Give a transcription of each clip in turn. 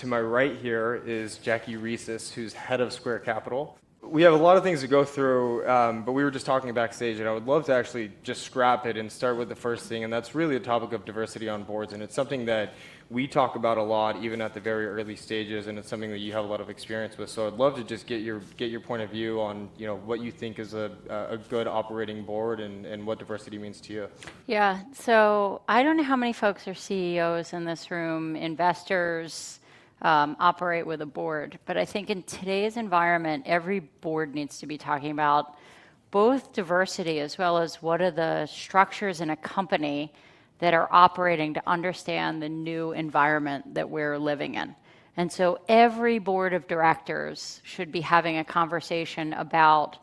To my right here is Jackie Reeses, who's head of Square Capital. We have a lot of things to go through, but we were just talking backstage, and I would love to actually just scrap it and start with the first thing, and that's really the topic of diversity on boards. And it's something that we talk about a lot, even at the very early stages, and it's something that you have a lot of experience with. So I'd love to just get your point of view on what you think is a good operating board and what diversity means to you. Yeah, so I don't know how many folks are CEOs in this room, investors, operate with a board. But I think in today's environment, every board needs to be talking about both diversity as well as what are the structures in a company that are operating to understand the new environment that we're living in. And so every board of directors should be having a conversation about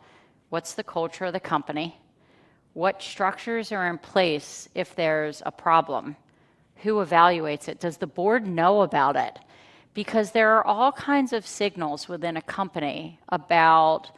what's the culture of the company, what structures are in place if there's a problem, who evaluates it, does the board know about it? Because there are all kinds of signals within a company about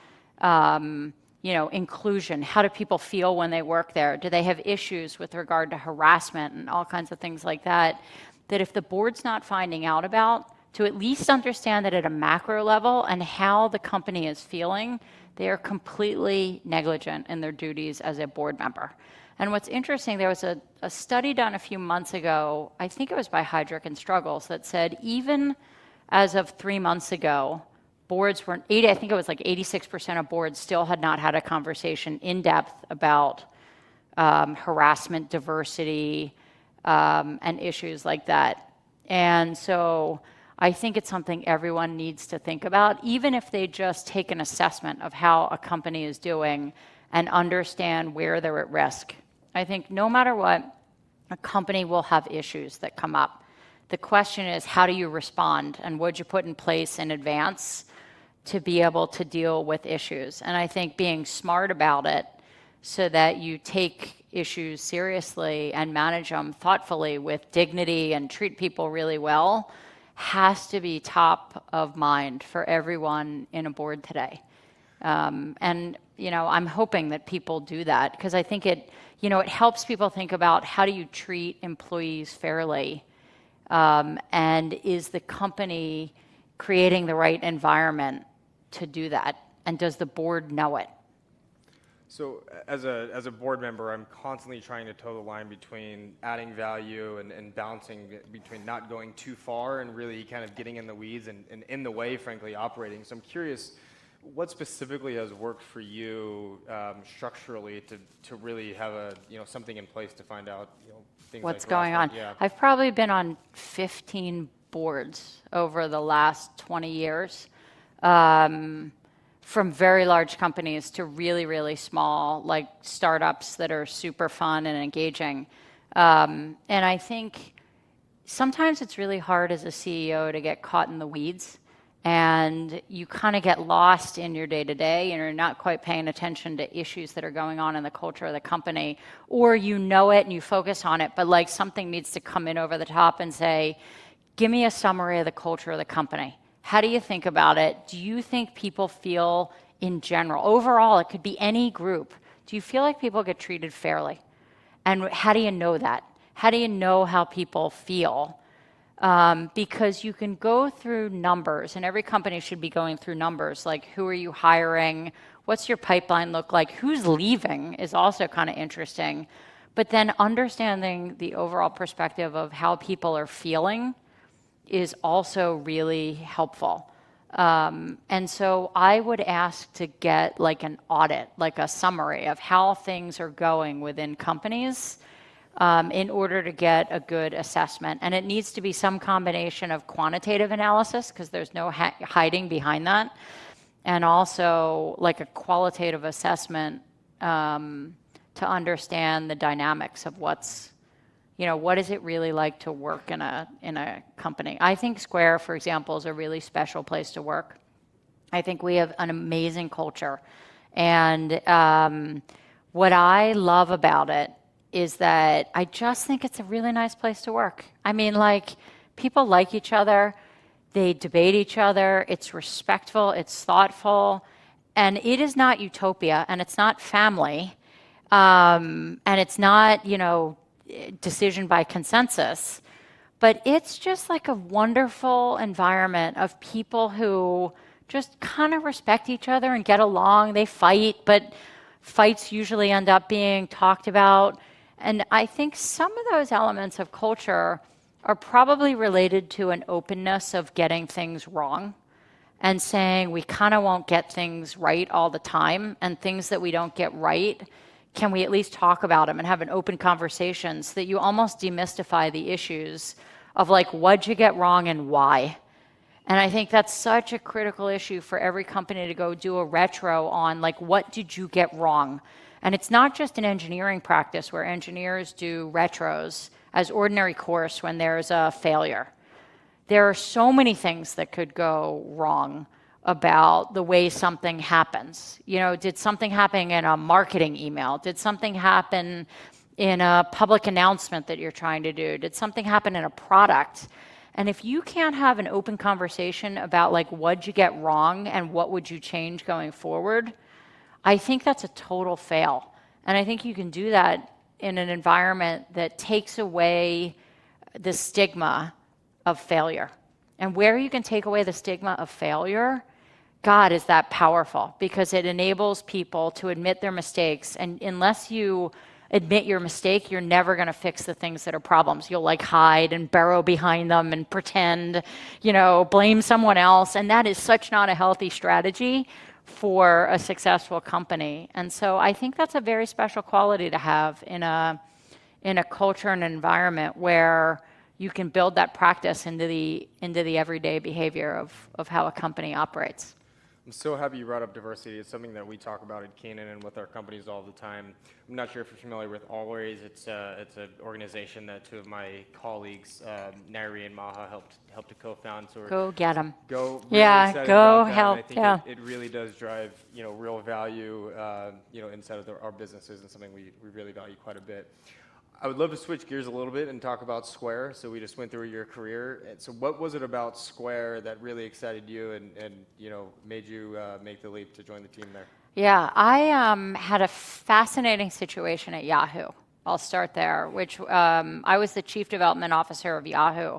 inclusion. How do people feel when they work there? Do they have issues with regard to harassment and all kinds of things like that? That if the board's not finding out about, to at least understand that at a macro level and how the company is feeling, they are completely negligent in their duties as a board member. And what's interesting, there was a study done a few months ago, I think it was by Heidrick and Struggles, that said even as of 3 months ago, boards were, I think it was like 86% of boards still had not had a conversation in depth about harassment, diversity, and issues like that. And so I think it's something everyone needs to think about, even if they just take an assessment of how a company is doing and understand where they're at risk. I think no matter what, a company will have issues that come up. The question is, how do you respond, and what did you put in place in advance to be able to deal with issues? And I think being smart about it so that you take issues seriously and manage them thoughtfully with dignity and treat people really well has to be top of mind for everyone in a board today. I'm hoping that people do that, because I think it helps people think about how do you treat employees fairly, and is the company creating the right environment to do that, and does the board know it? So as a board member, I'm constantly trying to toe the line between adding value and balancing between not going too far and really kind of getting in the weeds and in the way, frankly, operating. So I'm curious, what specifically has worked for you structurally to really have something in place to find out things what's like going on? Yeah. I've probably been on 15 boards over the last 20 years, from very large companies to really, really small, like startups that are super fun and engaging. And I think sometimes it's really hard as a CEO to get caught in the weeds, and you kind of get lost in your day-to-day and you're not quite paying attention to issues that are going on in the culture of the company, or you know it and you focus on it, but like something needs to come in over the top and say, give me a summary of the culture of the company. How do you think about it? Do you think people feel in general, overall, it could be any group, do you feel like people get treated fairly? And how do you know that? How do you know how people feel? Because you can go through numbers, and every company should be going through numbers, like who are you hiring? What's your pipeline look like? Who's leaving is also kind of interesting. But then understanding the overall perspective of how people are feeling is also really helpful. And so I would ask to get like an audit, like a summary of how things are going within companies, in order to get a good assessment. And it needs to be some combination of quantitative analysis, because there's no hiding behind that, and also like a qualitative assessment to understand the dynamics of what is it really like to work in a company. I think Square, for example, is a really special place to work. I think we have an amazing culture. And what I love about it is that I just think it's a really nice place to work. I mean, like, people like each other, they debate each other, it's respectful, it's thoughtful, and it is not utopia, and it's not family, and it's not, decision by consensus, but it's just like a wonderful environment of people who just kind of respect each other and get along. They fight, but fights usually end up being talked about. And I think some of those elements of culture are probably related to an openness of getting things wrong and saying we kind of won't get things right all the time, and things that we don't get right, can we at least talk about them and have an open conversation so that you almost demystify the issues of like, what'd you get wrong and why? And I think that's such a critical issue for every company to go do a retro on, like, what did you get wrong? And it's not just an engineering practice where engineers do retros as ordinary course when there's a failure. There are so many things that could go wrong about the way something happens. You know, did something happen in a marketing email? Did something happen in a public announcement that you're trying to do? Did something happen in a product? And if you can't have an open conversation about like, what'd you get wrong and what would you change going forward, I think that's a total fail. And I think you can do that in an environment that takes away the stigma of failure. And where you can take away the stigma of failure, God, is that powerful, because it enables people to admit their mistakes. And unless you admit your mistake, you're never going to fix the things that are problems. You'll like hide and burrow behind them and pretend, you know, blame someone else. And that is such not a healthy strategy for a successful company. And so I think that's a very special quality to have in a culture and environment where you can build that practice into the everyday behavior of how a company operates. I'm so happy you brought up diversity. It's something that we talk about at Canaan and with our companies all the time. I'm not sure if you're familiar with Always. It's an organization that two of my colleagues, Nairi and Maha, helped to co-found. So go get them. Really yeah, go help. I think yeah, it really does drive real value inside of our businesses, and something we really value quite a bit. I would love to switch gears a little bit and talk about Square. So we just went through your career. And so what was it about Square that really excited you and made you make the leap to join the team there? Yeah, I had a fascinating situation at Yahoo. I'll start there, which I was the chief development officer of Yahoo.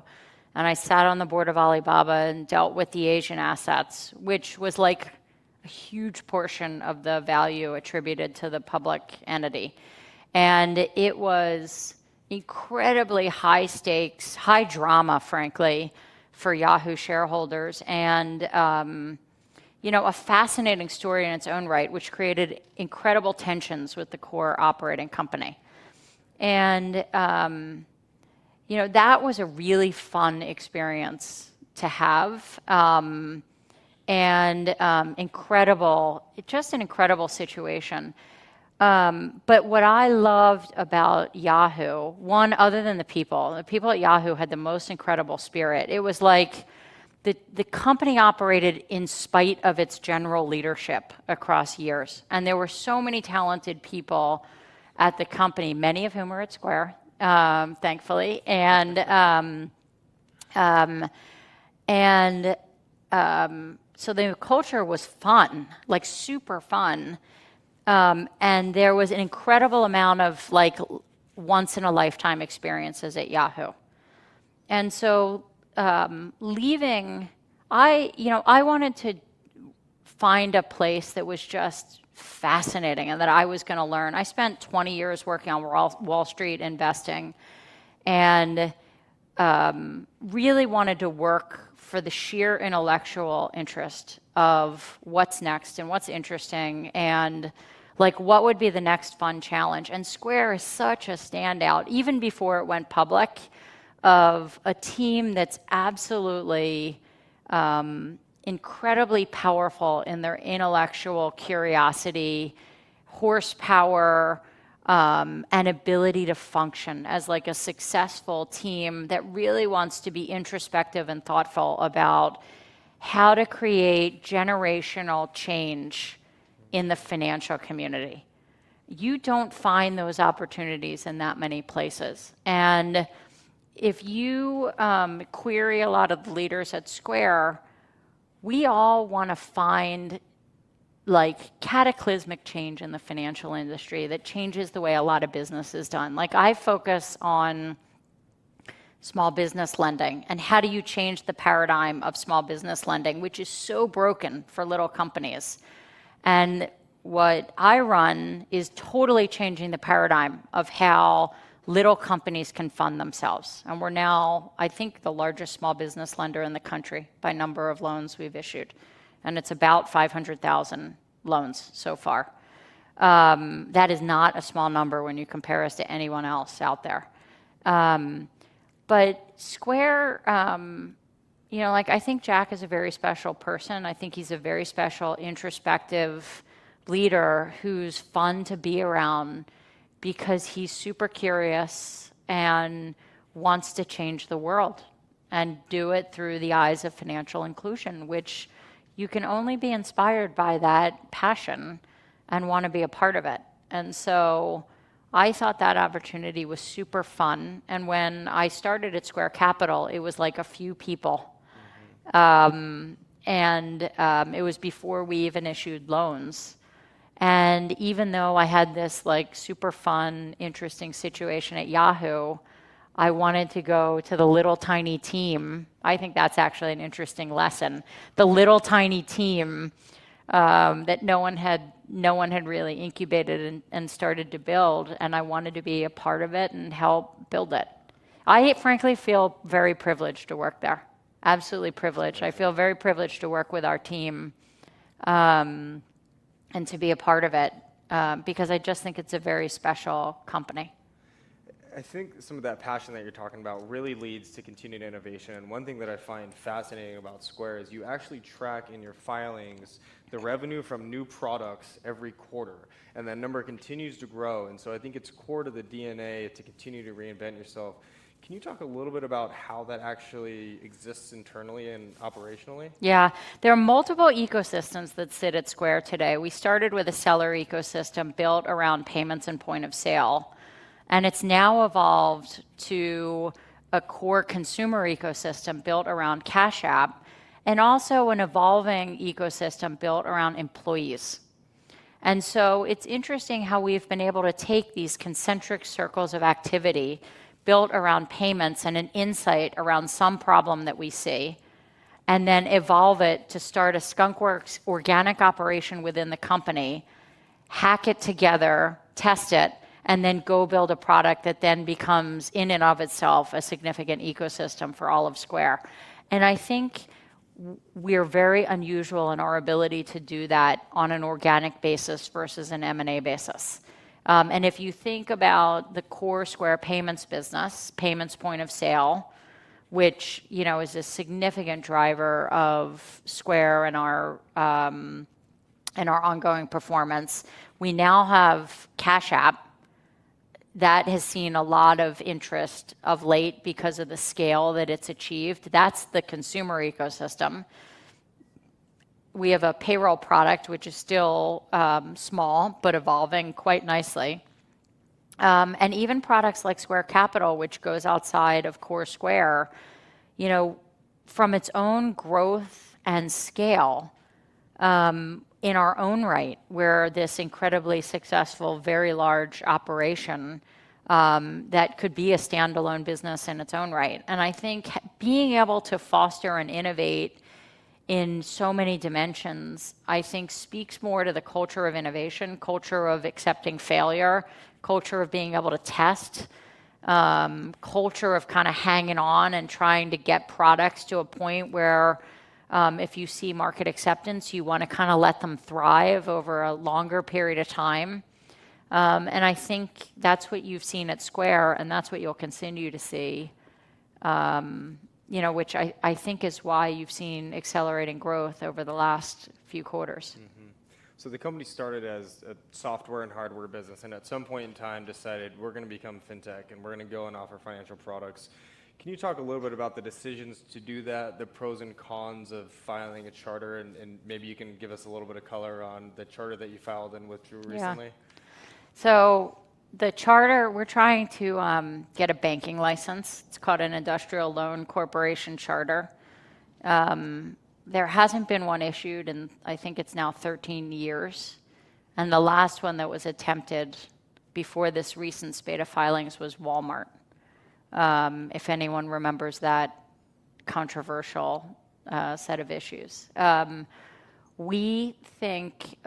And I sat on the board of Alibaba and dealt with the Asian assets, which was like a huge portion of the value attributed to the public entity. And it was incredibly high stakes, high drama, frankly, for Yahoo shareholders. And, a fascinating story in its own right, which created incredible tensions with the core operating company. And, that was a really fun experience to have. Just an incredible situation. But what I loved about Yahoo, one, other than the people at Yahoo had the most incredible spirit. It was like the company operated in spite of its general leadership across years. And there were so many talented people at the company, many of whom are at Square, thankfully. So the culture was fun, like super fun. And there was an incredible amount of like once-in-a-lifetime experiences at Yahoo. And so leaving, I wanted to find a place that was just fascinating and that I was going to learn. I spent 20 years working on Wall Street investing and really wanted to work for the sheer intellectual interest of what's next and what's interesting and like what would be the next fun challenge. And Square is such a standout, even before it went public, of a team that's absolutely incredibly powerful in their intellectual curiosity, horsepower, and ability to function as like a successful team that really wants to be introspective and thoughtful about how to create generational change in the financial community. You don't find those opportunities in that many places. And if you query a lot of the leaders at Square, we all want to find like cataclysmic change in the financial industry that changes the way a lot of business is done. Like I focus on small business lending, and how do you change the paradigm of small business lending, which is so broken for little companies. And what I run is totally changing the paradigm of how little companies can fund themselves. And we're now, I think, the largest small business lender in the country by number of loans we've issued. And it's about 500,000 loans so far. That is not a small number when you compare us to anyone else out there. But Square, I think Jack is a very special person. I think he's a very special, introspective leader who's fun to be around because he's super curious and wants to change the world and do it through the eyes of financial inclusion, which you can only be inspired by that passion and want to be a part of it. And so I thought that opportunity was super fun. And when I started at Square Capital, it was like a few people. And it was before we even issued loans. And even though I had this like super fun, interesting situation at Yahoo, I wanted to go to the little tiny team. I think that's actually an interesting lesson. The little tiny team that no one had really incubated and started to build, and I wanted to be a part of it and help build it. I frankly feel very privileged to work there. Absolutely privileged. I feel very privileged to work with our team and to be a part of it because I just think it's a very special company. I think some of that passion that you're talking about really leads to continued innovation. And one thing that I find fascinating about Square is you actually track in your filings the revenue from new products every quarter. And that number continues to grow. And so I think it's core to the DNA to continue to reinvent yourself. Can you talk a little bit about how that actually exists internally and operationally? Yeah, there are multiple ecosystems that sit at Square today. We started with a seller ecosystem built around payments and point of sale. And it's now evolved to a core consumer ecosystem built around Cash App, and also an evolving ecosystem built around employees. And so it's interesting how we've been able to take these concentric circles of activity built around payments and an insight around some problem that we see, and then evolve it to start a skunkworks organic operation within the company, hack it together, test it, and then go build a product that then becomes in and of itself a significant ecosystem for all of Square. And I think we're very unusual in our ability to do that on an organic basis versus an M&A basis. And if you think about the core Square payments business, payments point of sale, which is a significant driver of Square and our ongoing performance, we now have Cash App. That has seen a lot of interest of late because of the scale that it's achieved. That's the consumer ecosystem. We have a payroll product, which is still small, but evolving quite nicely. And even products like Square Capital, which goes outside of core Square, from its own growth and scale, in our own right, we're this incredibly successful, very large operation that could be a standalone business in its own right. And I think being able to foster and innovate in so many dimensions, I think speaks more to the culture of innovation, culture of accepting failure, culture of being able to test, culture of kind of hanging on and trying to get products to a point where if you see market acceptance, you want to kind of let them thrive over a longer period of time. And I think that's what you've seen at Square, and that's what you'll continue to see, which I think is why you've seen accelerating growth over the last few quarters. Mm-hmm. So the company started as a software and hardware business, and at some point in time decided we're going to become fintech, and we're going to go and offer financial products. Can you talk a little bit about the decisions to do that, the pros and cons of filing a charter, and maybe you can give us a little bit of color on the charter that you filed and withdrew recently? So the charter, we're trying to get a banking license. It's called an Industrial Loan Corporation Charter. There hasn't been one issued in, I think it's now 13 years. And the last one that was attempted before this recent spate of filings was Walmart. if anyone remembers that controversial set of issues. We think,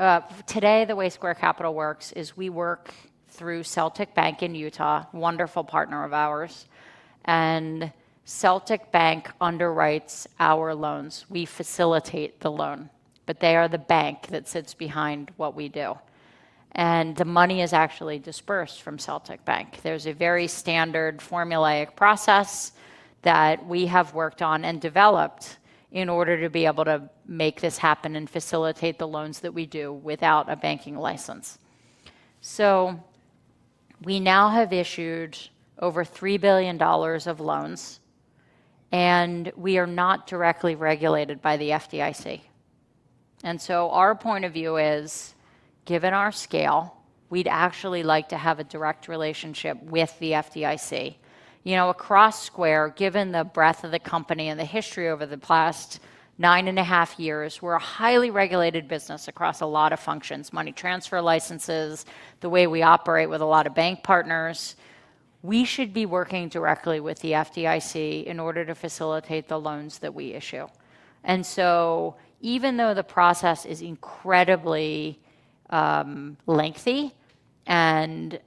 today the way Square Capital works is we work through Celtic Bank in Utah, wonderful partner of ours, and Celtic Bank underwrites our loans. We facilitate the loan, but they are the bank that sits behind what we do. And the money is actually dispersed from Celtic Bank. There's a very standard formulaic process that we have worked on and developed in order to be able to make this happen and facilitate the loans that we do without a banking license. So we now have issued over $3 billion of loans, and we are not directly regulated by the FDIC. And so our point of view is, given our scale, we'd actually like to have a direct relationship with the FDIC. You know, across Square, given the breadth of the company and the history over the past 9.5 years, we're a highly regulated business across a lot of functions, money transfer licenses, the way we operate with a lot of bank partners. We should be working directly with the FDIC in order to facilitate the loans that we issue. And so even though the process is incredibly lengthy and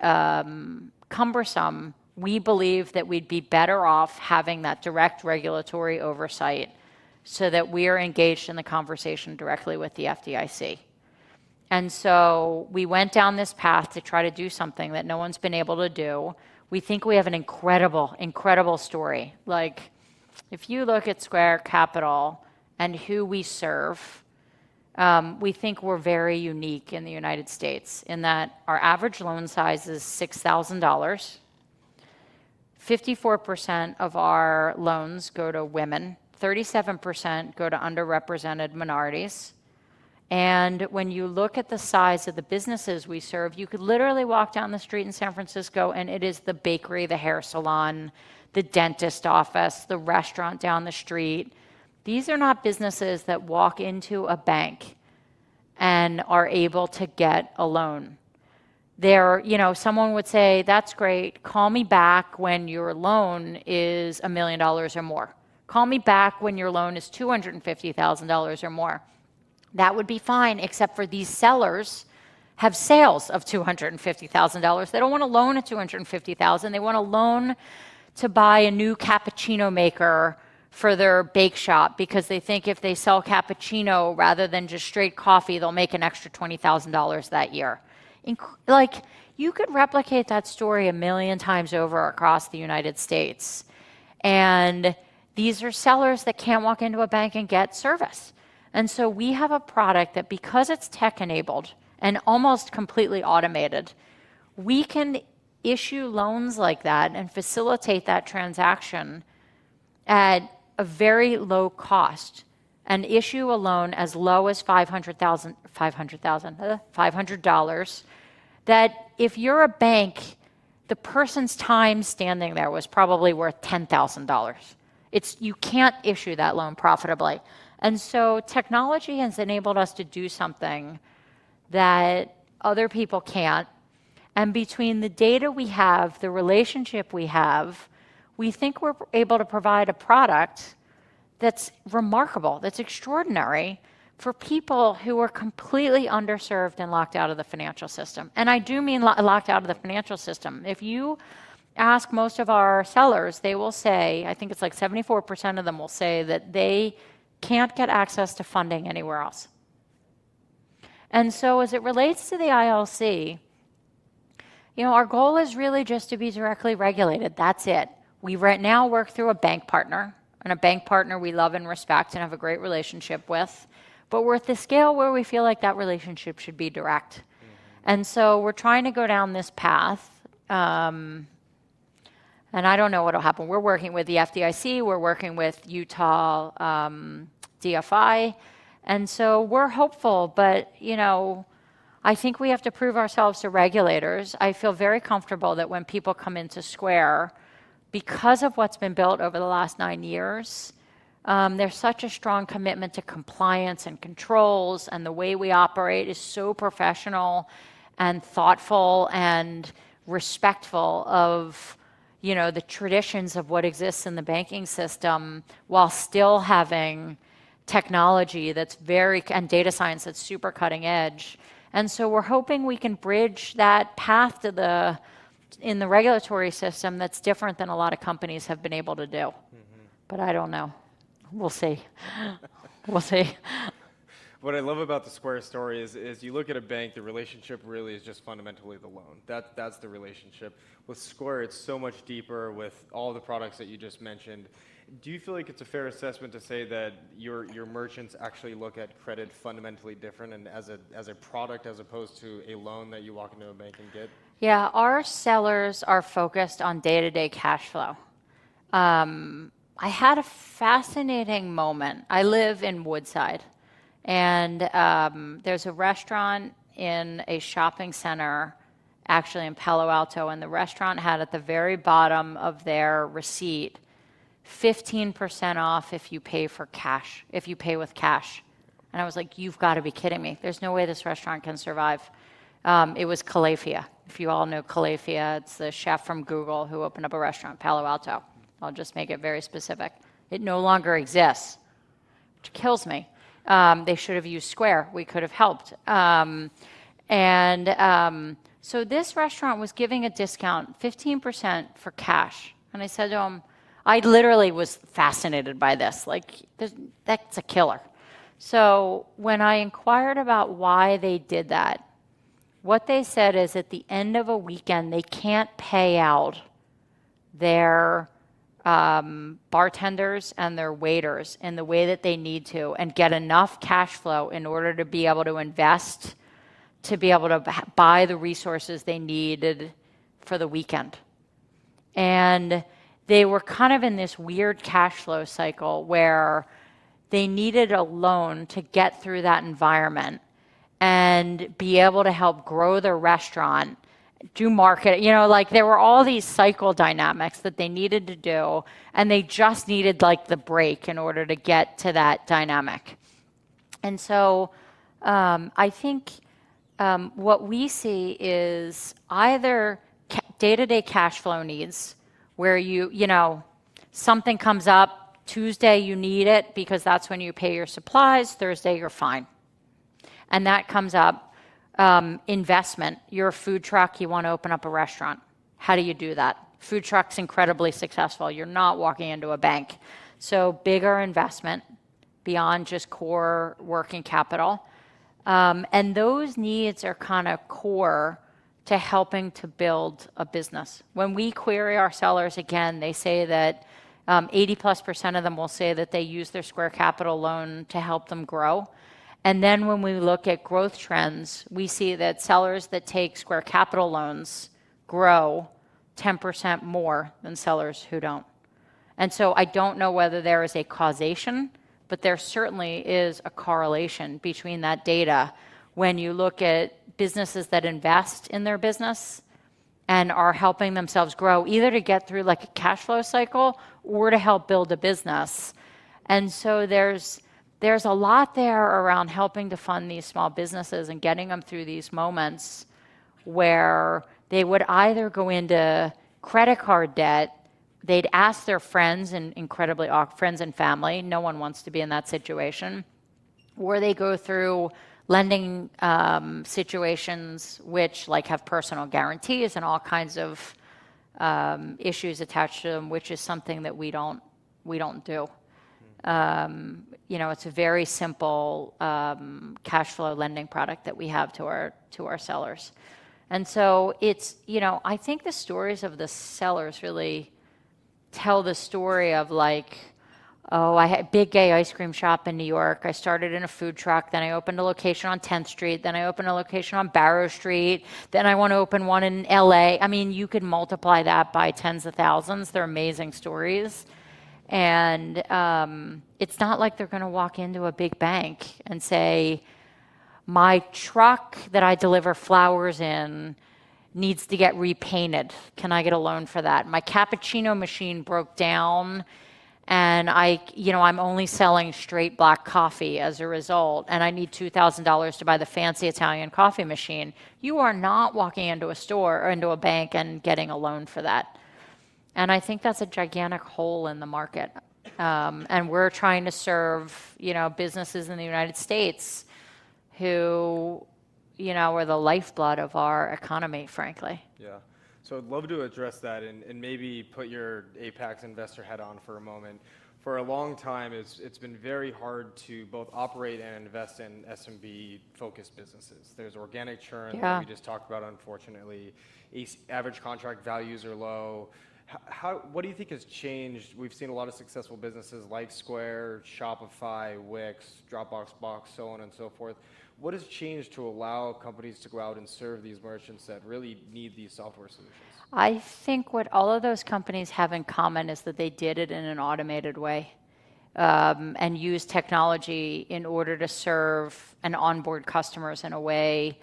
cumbersome, we believe that we'd be better off having that direct regulatory oversight so that we are engaged in the conversation directly with the FDIC. And so we went down this path to try to do something that no one's been able to do. We think we have an incredible, incredible story. Like, if you look at Square Capital and who we serve, we think we're very unique in the United States in that our average loan size is $6,000. 54% of our loans go to women, 37% go to underrepresented minorities. And when you look at the size of the businesses we serve, you could literally walk down the street in San Francisco and it is the bakery, the hair salon, the dentist office, the restaurant down the street. These are not businesses that walk into a bank and are able to get a loan. They're, you know, someone would say, that's great, call me back when your loan is $1 million or more. Call me back when your loan is $250,000 or more. That would be fine, except for these sellers have sales of $250,000. They don't want a loan at $250,000. They want a loan to buy a new cappuccino maker for their bake shop because they think if they sell cappuccino rather than just straight coffee, they'll make an extra $20,000 that year. Like, you could replicate that story 1 million times over across the United States. And these are sellers that can't walk into a bank and get service. And so we have a product that, because it's tech-enabled and almost completely automated, we can issue loans like that and facilitate that transaction at a very low cost and issue a loan as low as $500, that if you're a bank, the person's time standing there was probably worth $10,000. You can't issue that loan profitably. And so technology has enabled us to do something that other people can't. And between the data we have, the relationship we have, we think we're able to provide a product that's remarkable, that's extraordinary for people who are completely underserved and locked out of the financial system. And I do mean locked out of the financial system. If you ask most of our sellers, they will say, I think it's like 74% of them will say that they can't get access to funding anywhere else. And so as it relates to the ILC, you know, our goal is really just to be directly regulated. That's it. We right now work through a bank partner, and a bank partner we love and respect and have a great relationship with. But we're at the scale where we feel like that relationship should be direct. Mm-hmm. And so we're trying to go down this path. And I don't know what will happen. We're working with the FDIC. We're working with Utah DFI. And so we're hopeful. But, you know, I think we have to prove ourselves to regulators. I feel very comfortable that when people come into Square, because of what's been built over the last 9 years, there's such a strong commitment to compliance and controls, and the way we operate is so professional and thoughtful and respectful of, the traditions of what exists in the banking system while still having technology and data science that's super cutting edge. And so we're hoping we can bridge that path in the regulatory system that's different than a lot of companies have been able to do. Mm-hmm. But I don't know. We'll see. We'll see. What I love about the Square story is you look at a bank, the relationship really is just fundamentally the loan. That's the relationship. With Square, it's so much deeper with all the products that you just mentioned. Do you feel like it's a fair assessment to say that your merchants actually look at credit fundamentally different and as a product as opposed to a loan that you walk into a bank and get? Yeah, our sellers are focused on day-to-day cash flow. I had a fascinating moment. I live in Woodside, and there's a restaurant in a shopping center, actually in Palo Alto, and the restaurant had at the very bottom of their receipt 15% off if you pay with cash. And I was like, you've got to be kidding me. There's no way this restaurant can survive. It was Calafia. If you all know Calafia, it's the chef from Google who opened up a restaurant in Palo Alto. I'll just make it very specific. It no longer exists, which kills me. They should have used Square. We could have helped. So this restaurant was giving a discount, 15% for cash. And I said to him, I literally was fascinated by this. Like, that's a killer. So when I inquired about why they did that, what they said is at the end of a weekend, they can't pay out their bartenders and their waiters in the way that they need to and get enough cash flow in order to be able to invest, to be able to buy the resources they needed for the weekend. And they were kind of in this weird cash flow cycle where they needed a loan to get through that environment and be able to help grow their restaurant, do market, there were all these cycle dynamics that they needed to do, and they just needed like the break in order to get to that dynamic. And so I think what we see is either day-to-day cash flow needs, where something comes up, Tuesday you need it because that's when you pay your supplies, Thursday you're fine. And that comes up. Investment, you're a food truck, you want to open up a restaurant. How do you do that? Food truck's incredibly successful. You're not walking into a bank. So bigger investment beyond just core working capital. And those needs are kind of core to helping to build a business. When we query our sellers again, they say that 80+% of them will say that they use their Square Capital loan to help them grow. And then when we look at growth trends, we see that sellers that take Square Capital loans grow 10% more than sellers who don't. And so I don't know whether there is a causation, but there certainly is a correlation between that data when you look at businesses that invest in their business and are helping themselves grow, either to get through like a cash flow cycle or to help build a business. And so there's a lot there around helping to fund these small businesses and getting them through these moments where they would either go into credit card debt, they'd ask their friends and friends and family, no one wants to be in that situation, or they go through lending situations which have personal guarantees and all kinds of issues attached to them, which is something that we don't do. It's a very simple cash flow lending product that we have to our sellers. And so it's, I think the stories of the sellers really tell the story of I had a big gay ice cream shop in New York. I started in a food truck. Then I opened a location on 10th Street. Then I opened a location on Barrow Street. Then I want to open one in LA. I mean, you could multiply that by tens of thousands. They're amazing stories. And it's not like they're going to walk into a big bank and say, my truck that I deliver flowers in needs to get repainted. Can I get a loan for that? My cappuccino machine broke down and I'm only selling straight black coffee as a result, and I need $2,000 to buy the fancy Italian coffee machine. You are not walking into a store or into a bank and getting a loan for that. And I think that's a gigantic hole in the market. And we're trying to serve, businesses in the United States who, are the lifeblood of our economy, frankly. Yeah. So I'd love to address that and maybe put your Apex investor hat on for a moment. For a long time, it's been very hard to both operate and invest in SMB-focused businesses. There's organic churn that we just talked about, unfortunately. Average contract values are low. What do you think has changed? We've seen a lot of successful businesses like Square, Shopify, Wix, Dropbox, Box, so on and so forth. What has changed to allow companies to go out and serve these merchants that really need these software solutions? I think what all of those companies have in common is that they did it in an automated way and used technology in order to serve and onboard customers in a way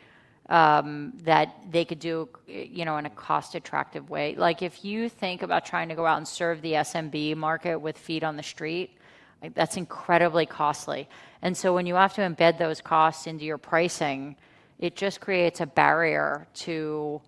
that they could do, in a cost-attractive way. Like if you think about trying to go out and serve the SMB market with feet on the street, that's incredibly costly. And so when you have to embed those costs into your pricing, it just creates a barrier to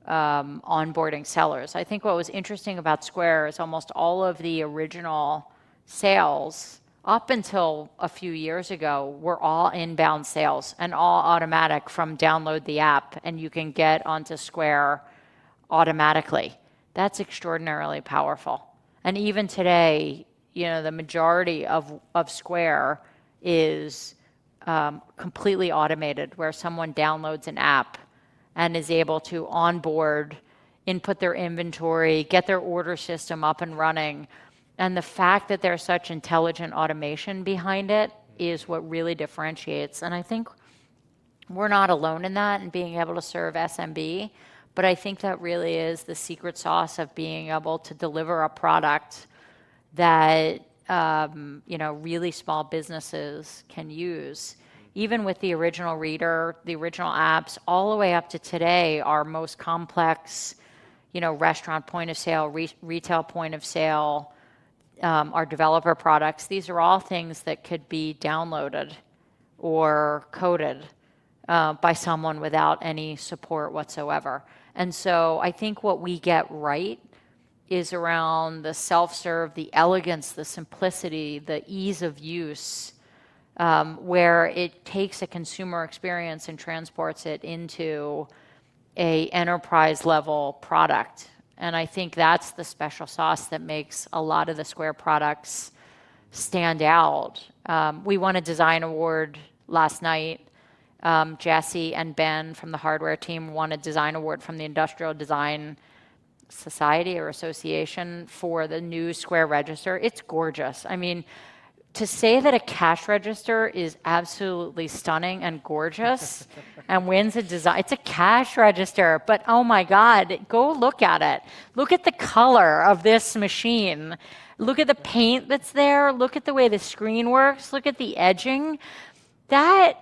onboarding sellers. I think what was interesting about Square is almost all of the original sales up until a few years ago were all inbound sales and all automatic from download the app and you can get onto Square automatically. That's extraordinarily powerful. And even today, the majority of Square is completely automated, where someone downloads an app and is able to onboard, input their inventory, get their order system up and running. And the fact that there's such intelligent automation behind it is what really differentiates. And I think we're not alone in that and being able to serve SMB, but I think that really is the secret sauce of being able to deliver a product that really small businesses can use. Even with the original Reader, the original apps, all the way up to today, our most complex, restaurant point of sale, retail point of sale, our developer products, these are all things that could be downloaded or coded by someone without any support whatsoever. And so I think what we get right is around the self-serve, the elegance, the simplicity, the ease of use, where it takes a consumer experience and transports it into a enterprise-level product. And I think that's the special sauce that makes a lot of the Square products stand out. We won a design award last night. Jesse and Ben from the hardware team won a design award from the Industrial Design Society or Association for the new Square Register. It's gorgeous. I mean, to say that a cash register is absolutely stunning and gorgeous and wins a design, it's a cash register, but oh my God, go look at it. Look at the color of this machine. Look at the paint that's there. Look at the way the screen works. Look at the edging. It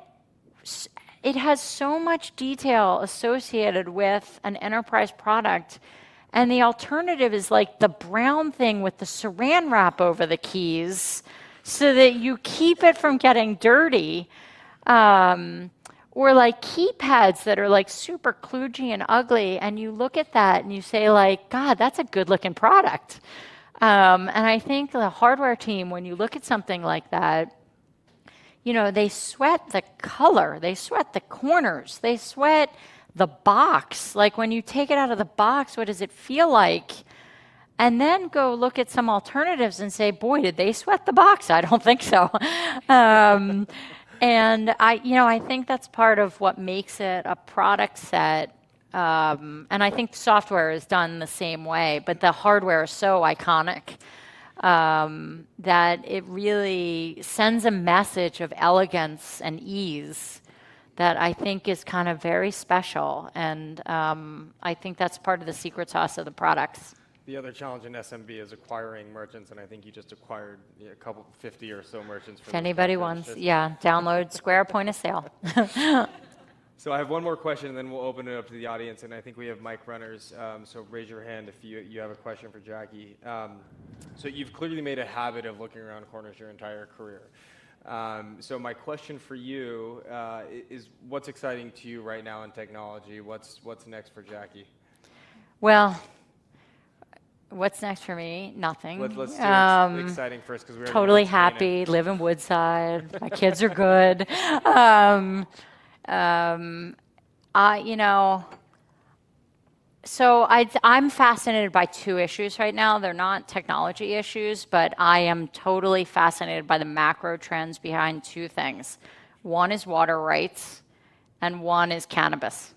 has so much detail associated with an enterprise product. And the alternative is like the brown thing with the saran wrap over the keys so that you keep it from getting dirty. Or like keypads that are like super kludgy and ugly. And you look at that and you say like, God, that's a good looking product. And I think the hardware team, when you look at something like that, they sweat the color, they sweat the corners, they sweat the box. Like when you take it out of the box, what does it feel like? And then go look at some alternatives and say, boy, did they sweat the box? I don't think so. And I think that's part of what makes it a product set. And I think software is done the same way, but the hardware is so iconic that it really sends a message of elegance and ease that I think is kind of very special. And I think that's part of the secret sauce of the products. The other challenge in SMB is acquiring merchants, and I think you just acquired a couple, 50 or so merchants. If anybody wants, download Square Point of Sale. So I have one more question, and then we'll open it up to the audience, and I think we have mic runners, so raise your hand if you have a question for Jackie. So you've clearly made a habit of looking around corners your entire career. So my question for you is what's exciting to you right now in technology? What's next for Jackie? Well, What's next for me? Nothing. Let's do exciting first because we already know Totally it's Canaan. happy, live in Woodside. My kids are good. Um, you know, so I'm fascinated by two issues right now. They're not technology issues, but I am totally fascinated by the macro trends behind two things. One is water rights, and one is cannabis.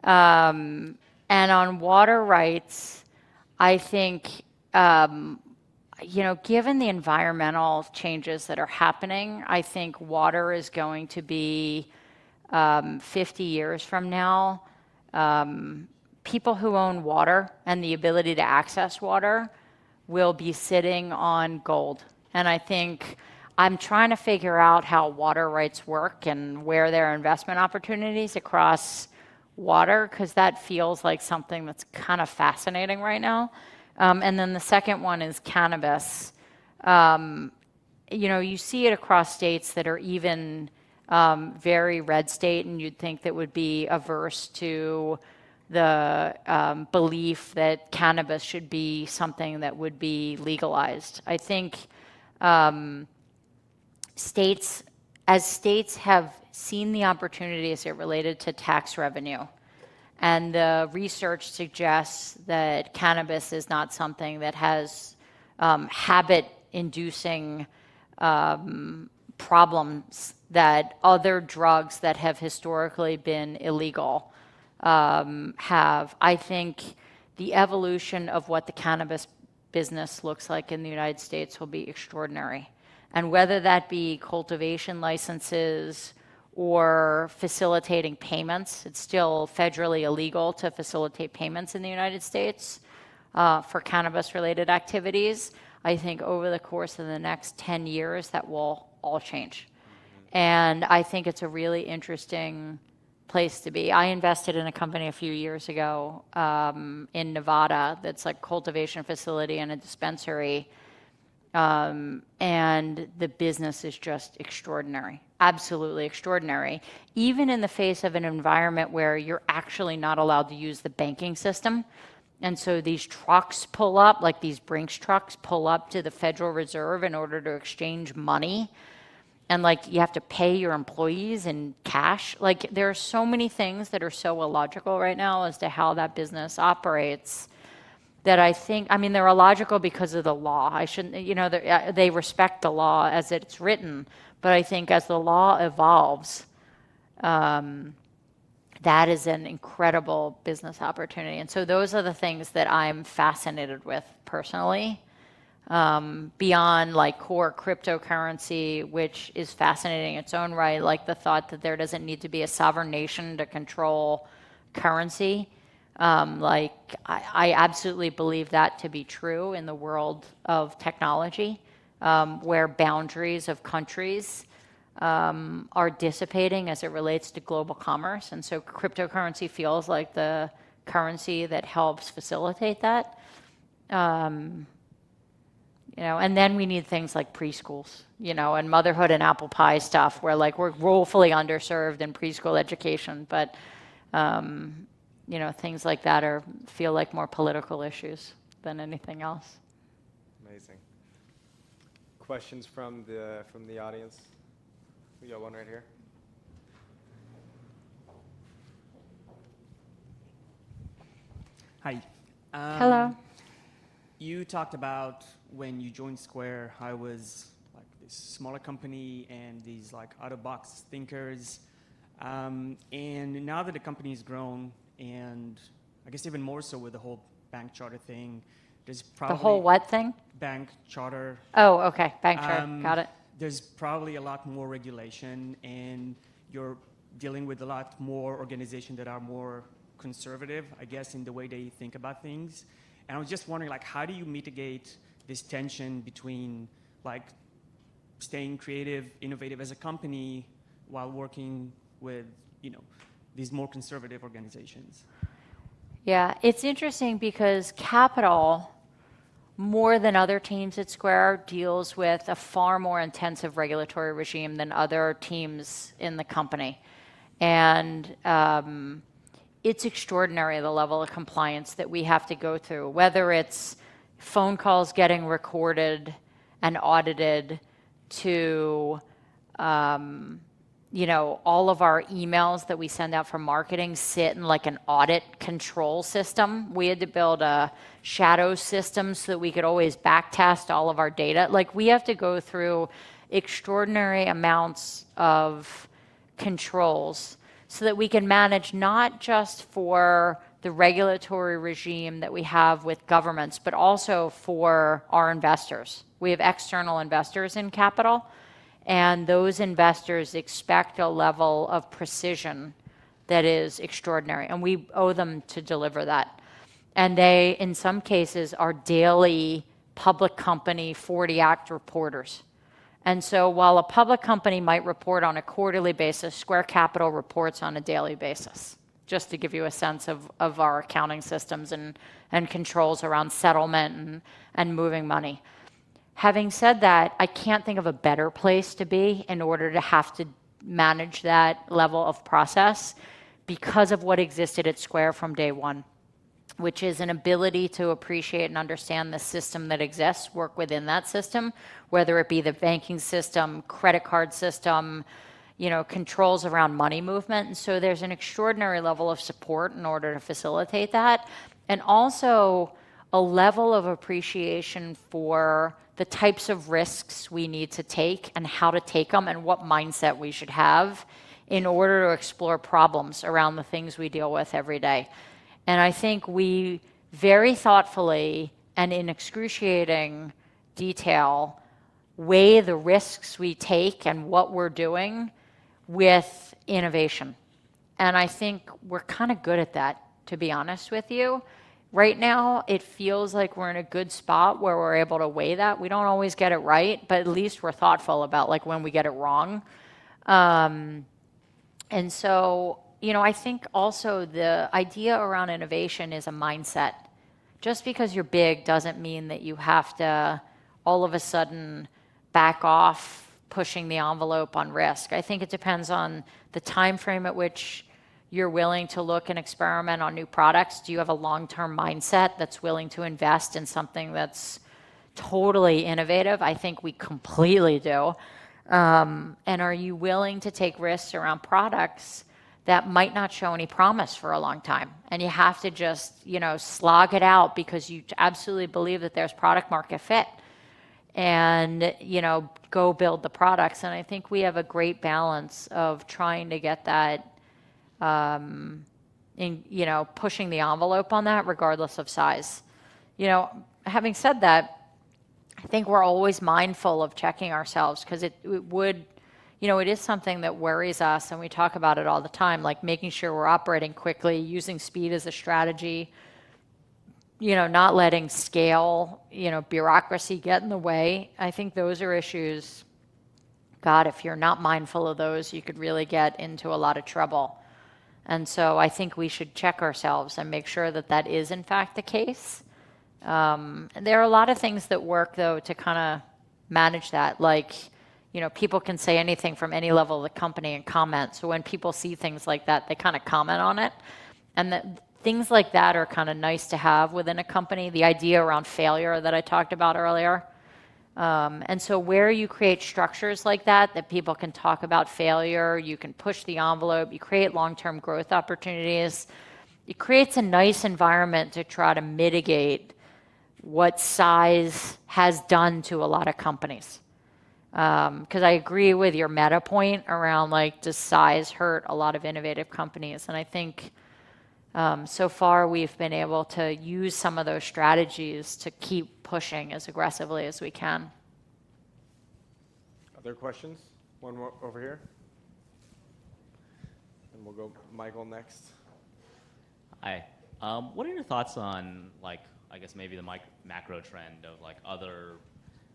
And on water rights, I think, given the environmental changes that are happening, I think water is going to be 50 years from now. People who own water and the ability to access water will be sitting on gold. And I think I'm trying to figure out how water rights work and where there are investment opportunities across water, because that feels like something that's kind of fascinating right now. And then the second one is cannabis. You see it across states that are even very red state, and you'd think that would be averse to the belief that cannabis should be something that would be legalized. I think states have seen the opportunity as it related to tax revenue. And the research suggests that cannabis is not something that has habit-inducing problems that other drugs that have historically been illegal have. I think the evolution of what the cannabis business looks like in the United States will be extraordinary. And whether that be cultivation licenses or facilitating payments, it's still federally illegal to facilitate payments in the United States for cannabis-related activities. I think over the course of the next 10 years, that will all change. And I think it's a really interesting place to be. I invested in a company a few years ago in Nevada that's like cultivation facility and a dispensary. And the business is just extraordinary, absolutely extraordinary, even in the face of an environment where you're actually not allowed to use the banking system. And so these trucks pull up, like these Brinks trucks pull up to the Federal Reserve in order to exchange money. And like you have to pay your employees in cash. Like there are so many things that are so illogical right now as to how that business operates that I think, they're illogical because of the law. I shouldn't, they respect the law as it's written, but I think as the law evolves, that is an incredible business opportunity. And so those are the things that I'm fascinated with personally, beyond like core cryptocurrency, which is fascinating in its own right, like the thought that there doesn't need to be a sovereign nation to control currency. I absolutely believe that to be true in the world of technology, where boundaries of countries are dissipating as it relates to global commerce. And so cryptocurrency feels like the currency that helps facilitate that. And then we need things like preschools, and motherhood and apple pie stuff, where like we're woefully underserved in preschool education, but things like that feel like more political issues than anything else. Amazing. Questions from the audience? We got one right here. Hi. Hello. You talked about when you joined Square, how it was like this smaller company and these like out-of-box thinkers. And now that the company's grown, and I guess even more so with the whole bank charter thing, there's probably... The whole what thing? Bank charter. Oh, okay. Bank charter. Got it. There's probably a lot more regulation, and you're dealing with a lot more organizations that are more conservative, I guess, in the way they think about things. And I was just wondering, like, how do you mitigate this tension between, like, staying creative, innovative as a company while working with, these more conservative organizations? Yeah, it's interesting because capital, more than other teams at Square, deals with a far more intensive regulatory regime than other teams in the company. And it's extraordinary the level of compliance that we have to go through, whether it's phone calls getting recorded and audited to, all of our emails that we send out for marketing sit in like an audit control system. We had to build a shadow system so that we could always backtest all of our data. Like, we have to go through extraordinary amounts of controls so that we can manage not just for the regulatory regime that we have with governments, but also for our investors. We have external investors in capital, and those investors expect a level of precision that is extraordinary, and we owe them to deliver that. And they, in some cases, are daily public company 40 Act reporters. And so while a public company might report on a quarterly basis, Square Capital reports on a daily basis, just to give you a sense of our accounting systems and controls around settlement and moving money. Having said that, I can't think of a better place to be in order to have to manage that level of process because of what existed at Square from day one, which is an ability to appreciate and understand the system that exists, work within that system, whether it be the banking system, credit card system, controls around money movement. And so there's an extraordinary level of support in order to facilitate that. And also a level of appreciation for the types of risks we need to take and how to take them and what mindset we should have in order to explore problems around the things we deal with every day. And I think we very thoughtfully and in excruciating detail weigh the risks we take and what we're doing with innovation. And I think we're kind of good at that, to be honest with you. Right now, it feels like we're in a good spot where we're able to weigh that. We don't always get it right, but at least we're thoughtful about like when we get it wrong. And so, I think also the idea around innovation is a mindset. Just because you're big doesn't mean that you have to all of a sudden back off pushing the envelope on risk. I think it depends on the time frame at which you're willing to look and experiment on new products. Do you have a long-term mindset that's willing to invest in something that's totally innovative? I think we completely do. And are you willing to take risks around products that might not show any promise for a long time? And you have to just, slog it out because you absolutely believe that there's product market fit. And, go build the products. And I think we have a great balance of trying to get that pushing the envelope on that regardless of size. Having said that, I think we're always mindful of checking ourselves because it is something that worries us, and we talk about it all the time, like making sure we're operating quickly, using speed as a strategy, not letting scale, bureaucracy get in the way. I think those are issues. God, if you're not mindful of those, you could really get into a lot of trouble. And so I think we should check ourselves and make sure that that is in fact the case. There are a lot of things that work though to kind of manage that. Like, people can say anything from any level of the company and comment. So when people see things like that, they kind of comment on it. And things like that are kind of nice to have within a company. The idea around failure that I talked about earlier. And so where you create structures like that people can talk about failure, you can push the envelope, you create long-term growth opportunities, it creates a nice environment to try to mitigate what size has done to a lot of companies. Because I agree with your meta point around like, does size hurt a lot of innovative companies? And I think so far we've been able to use some of those strategies to keep pushing as aggressively as we can. Other questions? One more over here. And we'll go Michael next. Hi. What are your thoughts on, like, I guess maybe the macro trend of like other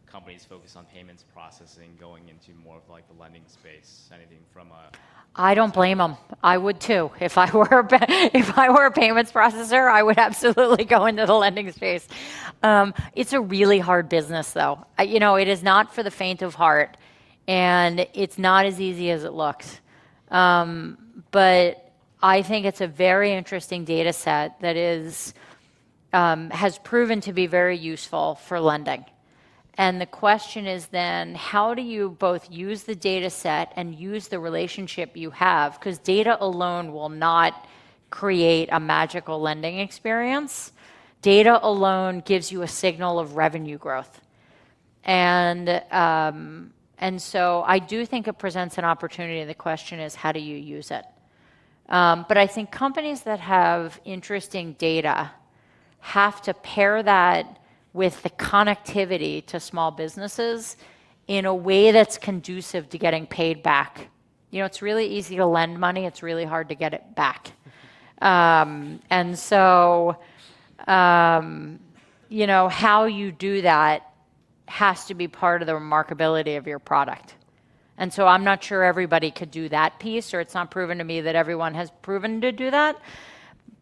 companies focused on payments processing going into more of like the lending space? Anything from a... I don't blame them. I would too. If I were a payments processor, I would absolutely go into the lending space. It's a really hard business, though. It is not for the faint of heart, and it's not as easy as it looks. But I think it's a very interesting data set that has proven to be very useful for lending. And the question is then, how do you both use the data set and use the relationship you have? Because data alone will not create a magical lending experience. Data alone gives you a signal of revenue growth. And so I do think it presents an opportunity. The question is, how do you use it? But I think companies that have interesting data have to pair that with the connectivity to small businesses in a way that's conducive to getting paid back. You know, it's really easy to lend money. It's really hard to get it back. And so, you know, how you do that has to be part of the remarkability of your product. And so I'm not sure everybody could do that piece, or it's not proven to me that everyone has proven to do that.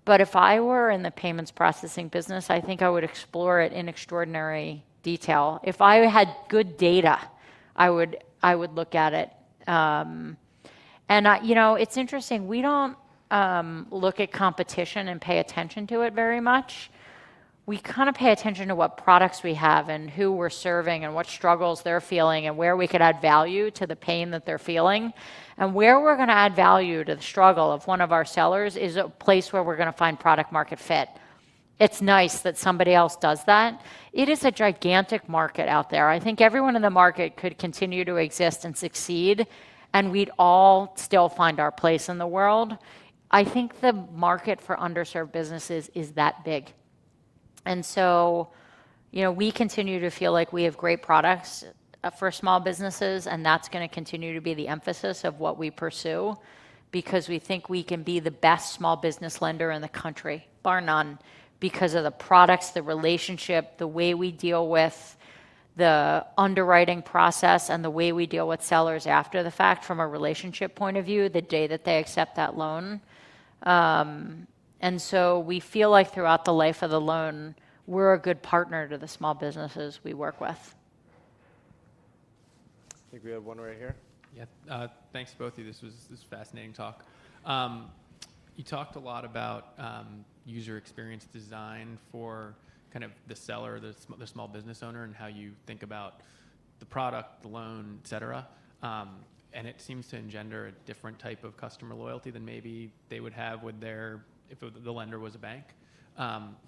But if I were in the payments processing business, I think I would explore it in extraordinary detail. If I had good data, I would look at it. You know, it's interesting. We don't look at competition and pay attention to it very much. We kind of pay attention to what products we have and who we're serving and what struggles they're feeling and where we could add value to the pain that they're feeling. And where we're going to add value to the struggle of one of our sellers is a place where we're going to find product market fit. It's nice that somebody else does that. It is a gigantic market out there. I think everyone in the market could continue to exist and succeed, and we'd all still find our place in the world. I think the market for underserved businesses is that big. And so, you know, we continue to feel like we have great products for small businesses, and that's going to continue to be the emphasis of what we pursue, because we think we can be the best small business lender in the country, bar none, because of the products, the relationship, the way we deal with the underwriting process, and the way we deal with sellers after the fact from a relationship point of view, the day that they accept that loan. And so we feel like throughout the life of the loan, we're a good partner to the small businesses we work with. I think we have one right here. Yeah, thanks to both of you. This was fascinating talk. You talked a lot about user experience design for kind of the seller, the small business owner, and how you think about the product, the loan, et cetera. And it seems to engender a different type of customer loyalty than maybe they would have with if the lender was a bank.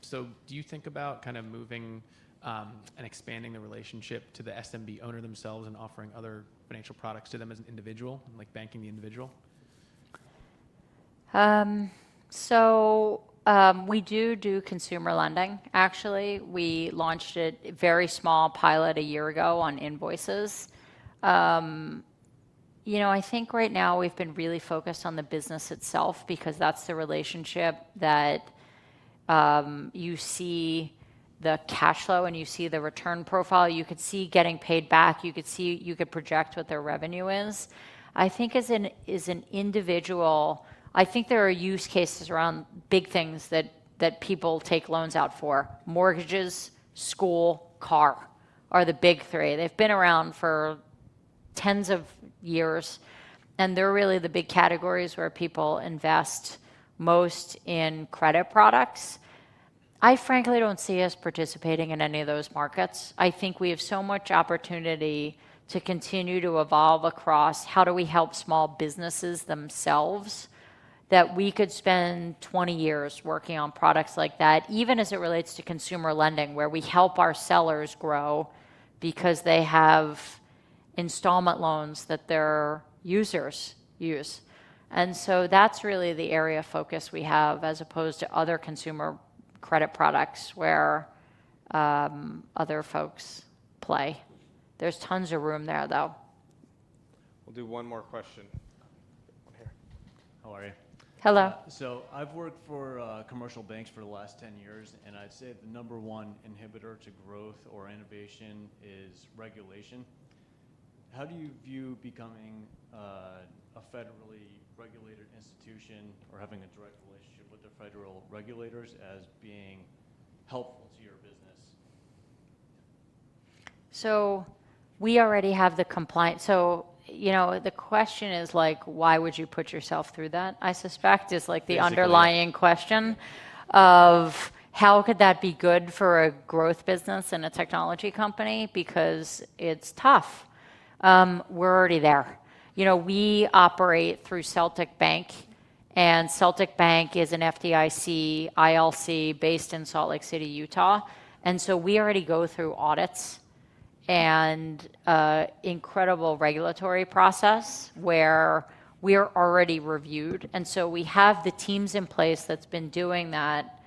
So do you think about kind of moving and expanding the relationship to the SMB owner themselves and offering other financial products to them as an individual, like banking the individual? We do consumer lending, actually. We launched a very small pilot a year ago on invoices. You know, I think right now we've been really focused on the business itself, because that's the relationship that you see the cash flow and you see the return profile. You could see getting paid back. You could project what their revenue is. I think as an individual, I think there are use cases around big things that people take loans out for. Mortgages, school, car are the big three. They've been around for tens of years, and they're really the big categories where people invest most in credit products. I frankly don't see us participating in any of those markets. I think we have so much opportunity to continue to evolve across how do we help small businesses themselves, that we could spend 20 years working on products like that, even as it relates to consumer lending, where we help our sellers grow because they have installment loans that their users use. And so that's really the area of focus we have, as opposed to other consumer credit products where other folks play. There's tons of room there, though. We'll do one more question. One here. How are you? Hello. So I've worked for commercial banks for the last 10 years, and I'd say the number one inhibitor to growth or innovation is regulation. How do you view becoming a federally regulated institution or having a direct relationship with the federal regulators as being helpful to your business? So we already have the compliance. So the question is like, why would you put yourself through that? I suspect is like the Basically, underlying question of how could that be good for a growth business and a technology company? Because it's tough. We're already there. We operate through Celtic Bank, and Celtic Bank is an FDIC ILC based in Salt Lake City, Utah. And so we already go through audits and incredible regulatory process where we are already reviewed. And so we have the teams in place that's been doing that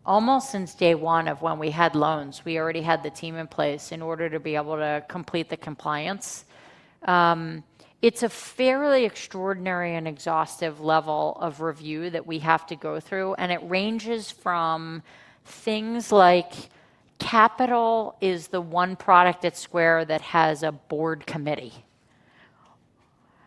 almost since day one of when we had loans. We already had the team in place in order to be able to complete the compliance. It's a fairly extraordinary and exhaustive level of review that we have to go through, and it ranges from things like capital is the one product at Square that has a board committee.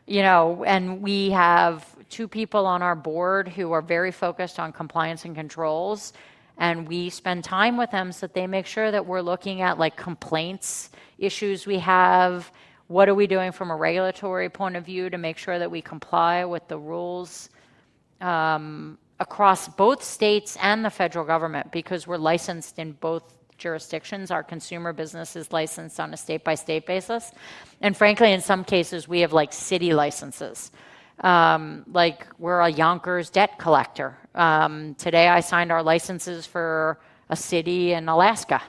And we have 2 people on our board who are very focused on compliance and controls, and we spend time with them so that they make sure that we're looking at like complaints, issues we have, what are we doing from a regulatory point of view to make sure that we comply with the rules across both states and the federal government, because we're licensed in both jurisdictions. Our consumer business is licensed on a state-by-state basis. And frankly, in some cases, we have like city licenses. Like we're a Yonkers debt collector. Today, I signed our licenses for a city in Alaska.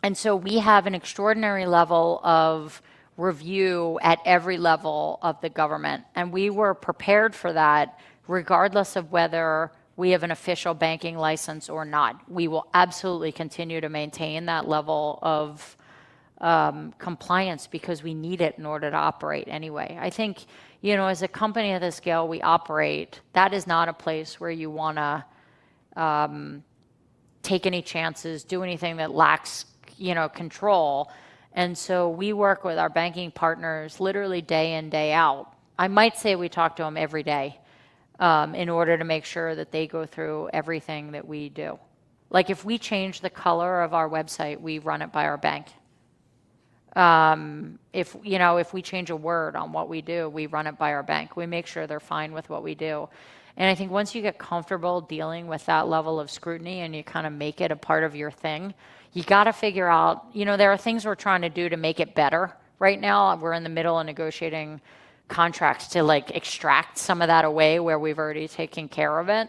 And so we have an extraordinary level of review at every level of the government. And we were prepared for that regardless of whether we have an official banking license or not. We will absolutely continue to maintain that level of compliance because we need it in order to operate anyway. I think, as a company at the scale we operate, that is not a place where you want to take any chances, do anything that lacks control. And so we work with our banking partners literally day in, day out. I might say we talk to them every day in order to make sure that they go through everything that we do. Like if we change the color of our website, we run it by our bank. If we change a word on what we do, we run it by our bank. We make sure they're fine with what we do. And I think once you get comfortable dealing with that level of scrutiny and you kind of make it a part of your thing, you got to figure out, there are things we're trying to do to make it better. Right now, we're in the middle of negotiating contracts to like extract some of that away where we've already taken care of it.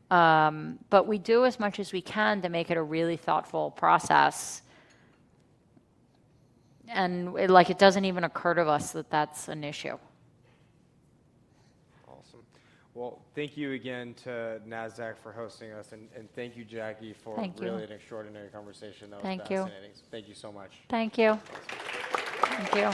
But we do as much as we can to make it a really thoughtful process. And it doesn't even occur to us that that's an issue. Awesome. Well, thank you again to NASDAQ for hosting us, and thank you, Jackie, for really an extraordinary conversation. That was fascinating. Thank you so much. Thank you. Thank you.